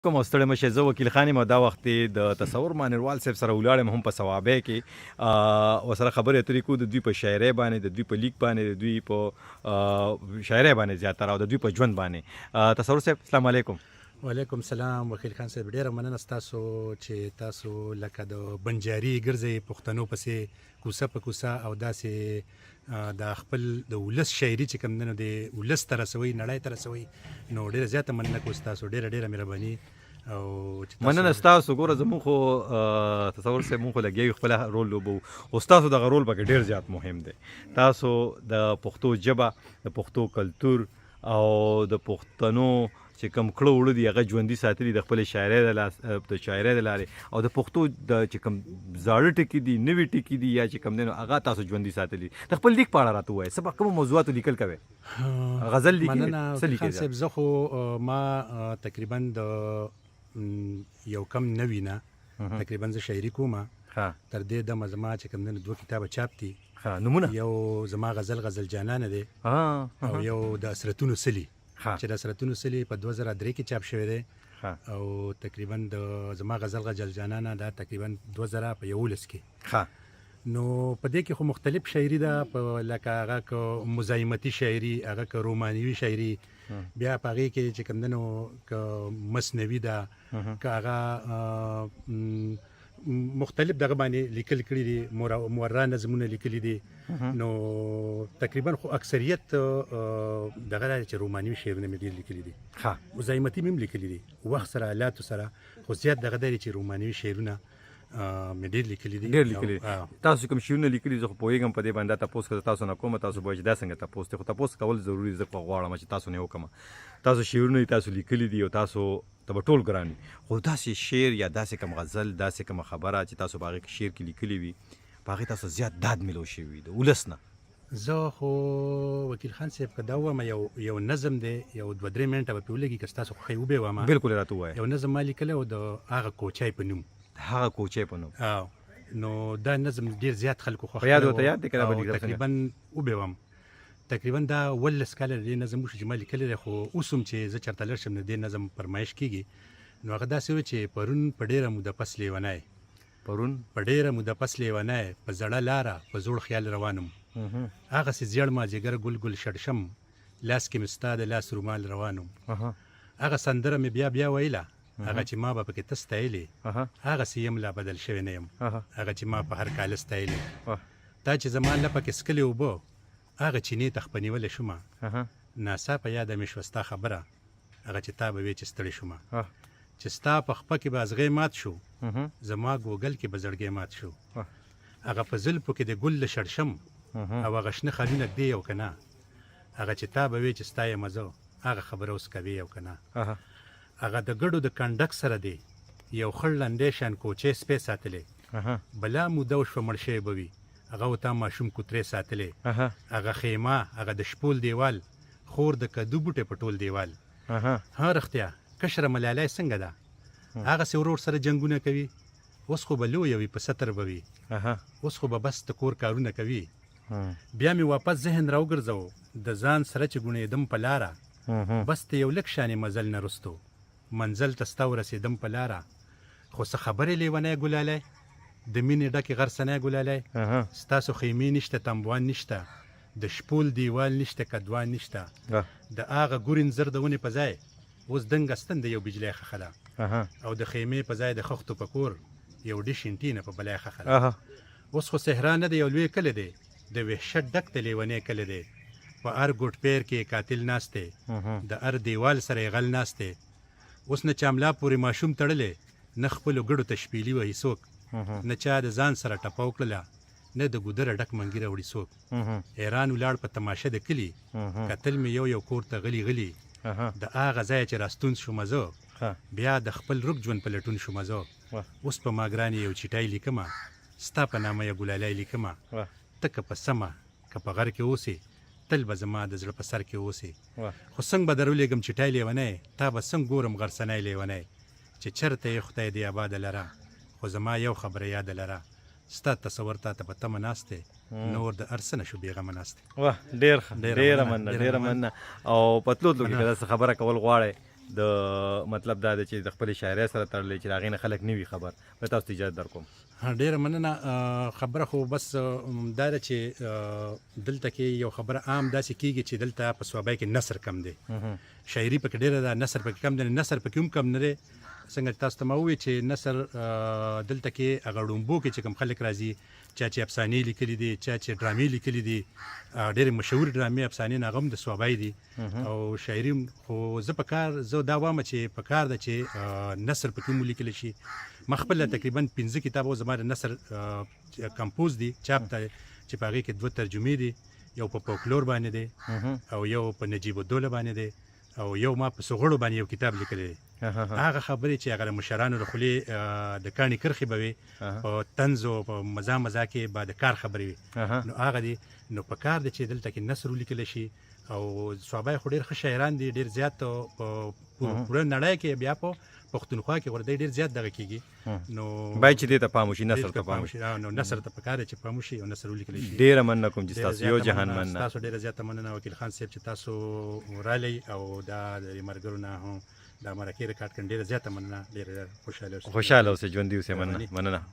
کوم ستړی مشه زه وکیل خان یم او دا وخت د تصور مانیروال صاحب سره ولاړم هم په ثوابۍ کې ورسره خبرې اترې کوو د دوی په شاعرۍ باندې د دوی په لیک باندې د دوی په شاعرۍ باندې زیاتره او د دوی په ژوند باندې تصور صاحب السلام علیکم. وعلیکم السلام وکیل خان صاحب، ډیره مننه ستاسو چې تاسو لکه د بنجاري ګرځئ پښتنو پسې کوڅه په کوڅه او داسې د خپل د ولس شاعري چې کوم دی د ولس ته رسوي، نړۍ ته رسوي، نو ډیره زیاته مننه کوم ستاسو، ډیره مهرباني. او مننه ستاسو. ګوره زموږ خو تصور صاحب مونږ خو لګیا یو خپل رول لوبو، خو ستاسو دغه رول پکې ډېر زیات مهم دی. تاسو د پښتو ژبه، د پښتو کلتور او د پښتنو چې کوم کړه وړه دي هغه ژوندي ساتلي د خپلې شاعرۍ د لارې او د پښتو د چې کوم زاړه ټکي دي، نوي ټکي دي یا چې کوم دی نو هغه تاسو ژوندي ساتلي. د خپل لیک په اړه راته ووایئ، څه کومو موضوعاتو لیکل کوئ؟ غزل لیکئ؟ څه لیکئ؟ صاحب زه خو ما تقریبا د یو کم نوي نه تقریبا زه شاعري کوم. تر دې دمه زما چې کوم دی 2 کتابه چاپ دي. نمونه یو زما غزل جانانه دی او یو د اسرتونو سلی چې د اسرتونو سلی په 2003 کې چاپ شوی دی او تقریبا د زما غزل جانانه دا تقریبا 2011 کې. نو په دې کې خو مختلف شاعري ده، لکه هغه که مزاحمتي شاعري، هغه که رومانوي شاعري، بیا په هغې کې چې کوم دی نو که مصنوي ده، که هغه مختلف دغه باندې لیکل کړي دي، مورا نظمونه لیکلي دي. نو تقریبا خو اکثریت دغه چې رومانوي شعرونه مې ډېر لیکلي دي، مزاحمتي مې هم لیکلي دي، وخت سره حالاتو سره، خو زیات دغه دی چې رومانوي شعرونه مې ډېر لیکلي دي. ډېر لیکلي دي. تاسو کوم شعرونه لیکلي زه خو پوهېږم په دې باندې تپوس که تاسو نه کوم، تاسو به چې دا څنګه تپوس دی، خو تپوس کول ضروري، زه خو غواړم چې تاسو نه وکړم. تاسو شعرونه تاسو لیکلي دي او تاسو ته به ټول ګران وي، خو داسې شعر یا داسې کوم غزل، داسې کومه خبره چې تاسو په هغې کې شعر کې لیکلي وي، په هغې تاسو زیات داد میلو شوي وي د ولس نه. زه خو وکیل خان صاحب که دا ووایم یو نظم دی، یو 2-3 منټه به پرې ولګي که ستاسو خوښوي وبې وایم. بلکل راته ووایه. یو نظم ما لیکلی و د هغه کوچی په نوم. هغه کوچی په نوم. نو دا نظم ډېر زیات خلکو خوښ په یاد ورته یاد دی که دا به لیکل تقریبا وبې وایم. تقریبا دا 18 کاله د دې نظم وشو چې ما لیکلی دی، خو اوس هم چې زه چېرته لاړ شم د دې نظم فرمایش کېږي. نو هغه داسې و چې پرون په ډېره موده پس لیونی، پرون په ډېره موده پس لیونی، په زړه لاره په زوړ خیال روانم، هغسې زیړ مازدیګر ګل ګل شړشم، لاس کې مې ستا د لاس رومال روانم. هغه سندره مې بیا ویله، هغه چې ما به پکې ته ستایلې، هغسې یم لا بدل شوی نه یم، هغه چې ما په هر کاله ستایلې. تا چې زما لپه کې څکلې اوبه، هغه چینې ته خپه نیولی شومه، ناڅاپه یاده مې شوه ستا خبره، هغه چې تا به وې چې ستړې شومه، چې ستا په خپه کې به ازغی مات شو، زما ګوګل کې به زړګی مات شو، هغه په زلفو کې د ګل د شړشم او هغه شنه خالونه ږدې یو که نه، هغه چې تا به وې چې ستا یم زه، هغه خبره اوس کوې یو که نه. هغه د ګډو د کنډک سره دی یو خړ لنډی شان کوچی سپی ساتلی، بلا موده وشوه مړ شوی به وي، هغه و تا ماشوم کوترې ساتلی، هغه خیمه، هغه د شپول دیوال، خور د کدو بوټی په ټول دیوال. ها رښتیا کشره ملالی څنګه ده، هغسې ورور سره جنګونه کوي، اوس خو به لویه وي په ستر به وي، اوس خو به بس د کور کارونه کوي. بیا مې واپس ذهن راوګرځو د ځان سره چې ګونېدم په لاره، بس ته یو لږ شانې مزل نه رستو منزل ته ستا ورسېدم په لاره. خو څه خبرې لیونی ګلالی، د مینې ډکې غرڅنی ګلالی، ستاسو خیمې نشته، تنبوان نشته، د شپول دیوال نشته، کدوان نشته، د هغه ګورین زر د ونې په ځای اوس دنګه ستن د یو بجلی خښه ده، او د خیمې په ځای د خښتو په کور یو ډش انټینه په بلی خښه ده. اوس خو صحرا نه دی، یو لوی کلی دی، د وحشت ډک د لیونی کلی دی، په هر ګوټ پیر کې قاتل ناست دی، د هر دیوال سره یې غل ناست دی، اوس نه چاملا پورې ماشوم تړلی، نه خپلو ګډو ته شپیلي وهي څوک، نه چا د ځان سره ټپه وکړله، نه د ګودره ډک منګي راوړي څوک. حیران ولاړ په تماشه د کلي، کتل مې یو کور ته غلي غلي، د هغه ځایه چې راستون شومه زه، بیا د خپل رک ژوند په لټون شومه زه. اوس په ما ګرانې یو چټی لیکمه، ستا په نامه یې ګلالی لیکمه، ته که په سمه که په غر کې اوسې، تل به زما د زړه په سر کې اوسې. خو څنګه به درولېږم چټی لیونی، تا به څنګه ګورم غرڅنی لیونی، چې چېرته یې خدای دې آباده لره، خو زما یو خبره یاده لره، ستا تصور تا ته په تمه ناست دی، نور د هر څه نه شو بېغمه ناست دی. واه ډېره مننه او په تلو کې که داسې خبره کول غواړئ د مطلب دا دی چې د خپلې شاعرۍ سره تړلی چې د هغې نه خلک نه وي خبر به تاسو ته اجازه در کوم. ډیره مننه. خبره خو بس دا ده چې دلته کې یو خبره عام داسې کېږي چې دلته په صوابۍ کې نثر کم دی، شاعري پکې ډیره ده، نثر پکې کم دی. نثر پکې هم کم نه دی. څنګه تاسو ته ما وویل چې نثر دلته کې هغه ړومبو کې چې کوم خلک راځي، چا چې افسانې لیکلي دي، چا چې ډرامې لیکلي دي، ډېرې مشهورې ډرامې افسانې هغه هم د صوابۍ دي او شاعري. خو زه دا وایم چې په کار ده چې نثر پکې هم ولیکلی شي. ما خپله تقریبا 15 کتابه زما د نثر کمپوز دي چاپ ته، چې په هغې کې 2 ترجمې دي، یو په فولکلور باندې دی او یو په نجیب الدوله باندې دی او یو ما په سغړو باندې یو کتاب لیکلی دی. هغه خبرې چې هغه د مشرانو د خولې د کاڼي کرښې به وي، په طنز او په مزا کې به د کار خبرې وي، نو هغه دي. نو په کار دی چې دلته کې نثر ولیکلی شي. او صوابۍ خو ډېر ښه شاعران دي، ډېر زیات په پوره نړۍ کې، بیا په پښتونخوا کې ورته ډېر زیات دغه کېږي. نو باید چې دې ته پام وشي، نثر ته پام وشي. نو نثر ته پکار دی چې پام وشي او نثر ولیکلی شي. ډېره مننه کوم چې تاسو یو جهان مننه. تاسو ډېره زیاته مننه وکیل خان صاحب چې تاسو رالی او دا د ملګرو نه هم دا مرکې ریکارډ کړل. ډېره زیاته مننه. ډېره خوشحاله اوسئ. خوشحاله اوسئ، ژوندي اوسئ. مننه.